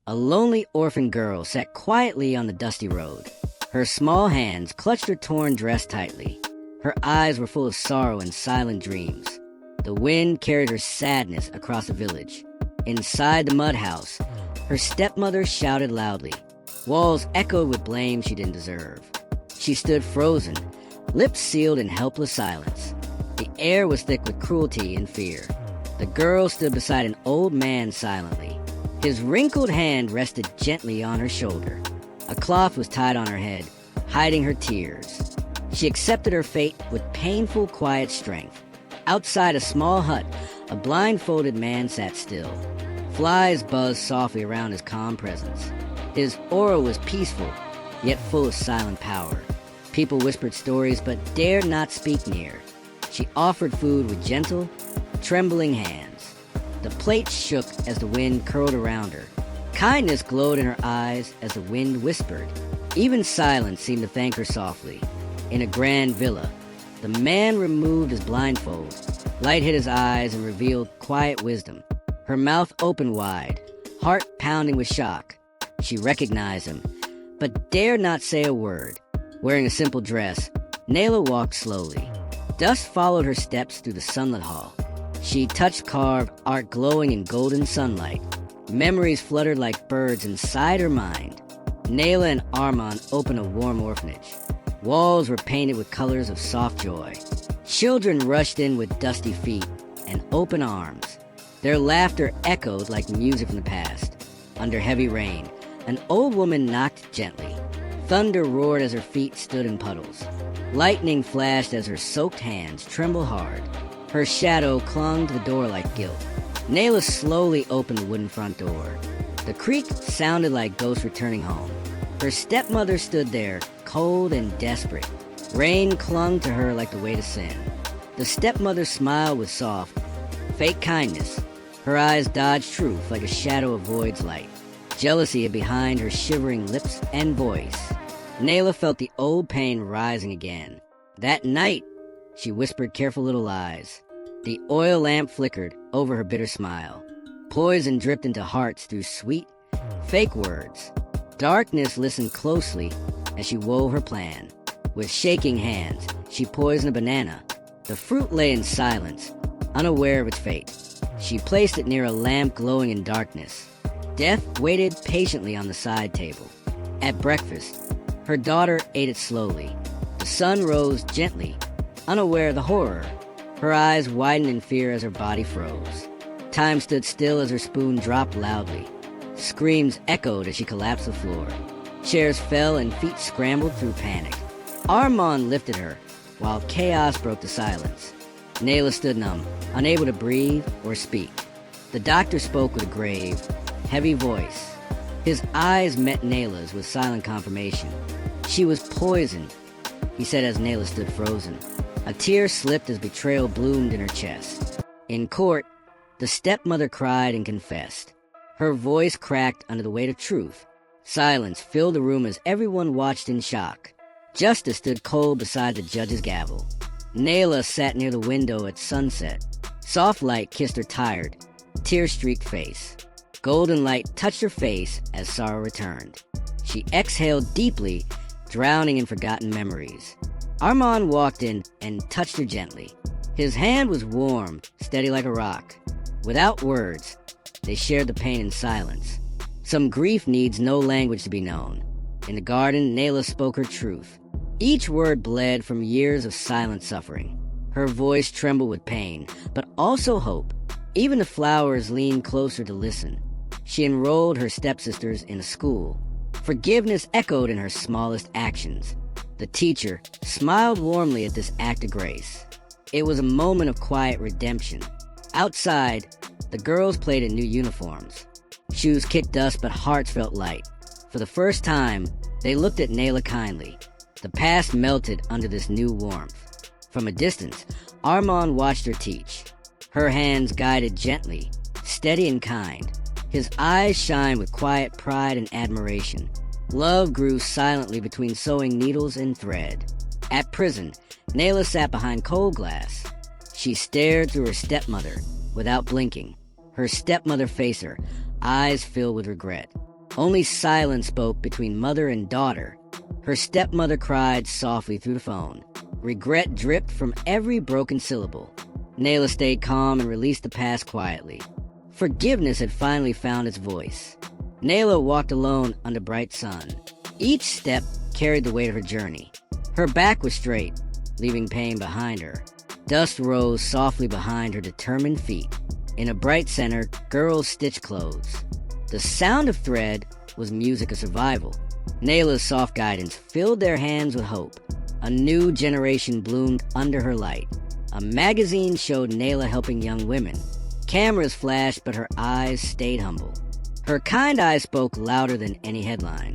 A lonely orphan girl sat quietly on the dusty road. Her small hands clutched her torn dress tightly. Her eyes were full of sorrow and silent dreams. The wind carried her sadness across the village. Inside the mud house, her stepmother shouted loudly. Walls echoed with blame she didn't deserve. She stood frozen, lips sealed in helpless silence. The air was thick with cruelty and fear. The girl stood beside an old man silently. His wrinkled hand rested gently on her shoulder. A cloth was tied on her head, hiding her tears. She accepted her fate with painful, quiet strength. Outside a small hut, a blindfolded man sat still. Flies buzzed softly around his calm presence. His aura was peaceful, yet full of silent power. People whispered stories but dared not speak near. She offered food with gentle, trembling hands. The plate shook as the wind curled around her. Kindness glowed in her eyes as the wind whispered. Even silence seemed to thank her softly. In a grand villa, the man removed his blindfold. Light hit his eyes and revealed quiet wisdom. Her mouth opened wide, heart pounding with shock. She recognized him, but dared not say a word. Wearing a simple dress, Nayla walked slowly. Dust followed her steps through the sunlit hall. She touched carved art glowing in golden sunlight. Memories fluttered like birds inside her mind. Nayla and Armand opened a warm orphanage. Walls were painted with colors of soft joy. Children rushed in with dusty feet and open arms. Their laughter echoed like music from the past. Under heavy rain, an old woman knocked gently. Thunder roared as her feet stood in puddles. Lightning flashed as her soaked hands trembled hard. Her shadow clung to the door like guilt. Nayla slowly opened the wooden front door. The creak sounded like ghosts returning home. Her stepmother stood there, cold and desperate. Rain clung to her like the weight of sin. The stepmother smiled with soft, fake kindness. Her eyes dodged truth like a shadow avoids light. Jealousy hid behind her shivering lips and voice. Nayla felt the old pain rising again. That night, she whispered careful little lies. The oil lamp flickered over her bitter smile. Poison dripped into hearts through sweet, fake words. Darkness listened closely as she wove her plan. With shaking hands, she poisoned a banana. The fruit lay in silence, unaware of its fate. She placed it near a lamp glowing in darkness. Death waited patiently on the side table. At breakfast, her daughter ate it slowly. The sun rose gently, unaware of the horror. Her eyes widened in fear as her body froze. Time stood still as her spoon dropped loudly. Screams echoed as she collapsed to the floor. Chairs fell and feet scrambled through panic. Armand lifted her, while chaos broke the silence. Nayla stood numb, unable to breathe or speak. The doctor spoke with a grave, heavy voice. His eyes met Nayla's with silent confirmation. She was poisoned, he said as Nayla stood frozen. A tear slipped as betrayal bloomed in her chest. In court, the stepmother cried and confessed. Her voice cracked under the weight of truth. Silence filled the room as everyone watched in shock. Justice stood cold beside the judge's gavel. Nayla sat near the window at sunset. Soft light kissed her tired, tear-streaked face. Golden light touched her face as sorrow returned. She exhaled deeply, drowning in forgotten memories. Armand walked in and touched her gently. His hand was warm, steady like a rock. Without words, they shared the pain in silence. Some grief needs no language to be known. In the garden, Nayla spoke her truth. Each word bled from years of silent suffering. Her voice trembled with pain, but also hope. Even the flowers leaned closer to listen. She enrolled her stepsisters in a school. Forgiveness echoed in her smallest actions. The teacher smiled warmly at this act of grace. It was a moment of quiet redemption. Outside, the girls played in new uniforms. Shoes kicked dust, but hearts felt light. For the first time, they looked at Nayla kindly. The past melted under this new warmth. From a distance, Armand watched her teach. Her hands guided gently, steady and kind. His eyes shined with quiet pride and admiration. Love grew silently between sewing needles and thread. At prison, Nayla sat behind cold glass. She stared through her stepmother without blinking. Her stepmother faced her, eyes filled with regret. Only silence spoke between mother and daughter. Her stepmother cried softly through the phone. Regret dripped from every broken syllable. Nayla stayed calm and released the past quietly. Forgiveness had finally found its voice. Nayla walked alone under bright sun. Each step carried the weight of her journey. Her back was straight, leaving pain behind her. Dust rose softly behind her determined feet. In a bright center, girls stitched clothes. The sound of thread was music of survival. Nayla's soft guidance filled their hands with hope. A new generation bloomed under her light. A magazine showed Nayla helping young women. Cameras flashed, but her eyes stayed humble. Her kind eyes spoke louder than any headline.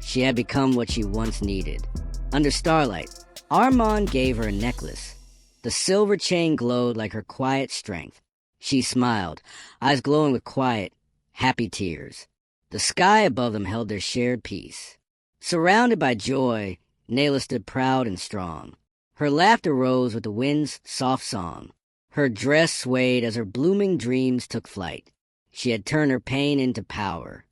She had become what she once needed. Under starlight, Armand gave her a necklace. The silver chain glowed like her quiet strength. She smiled, eyes glowing with quiet, happy tears. The sky above them held their shared peace. Surrounded by joy, Nayla stood proud and strong. Her laughter rose with the wind's soft song. Her dress swayed as her blooming dreams took flight. She had turned her pain into power.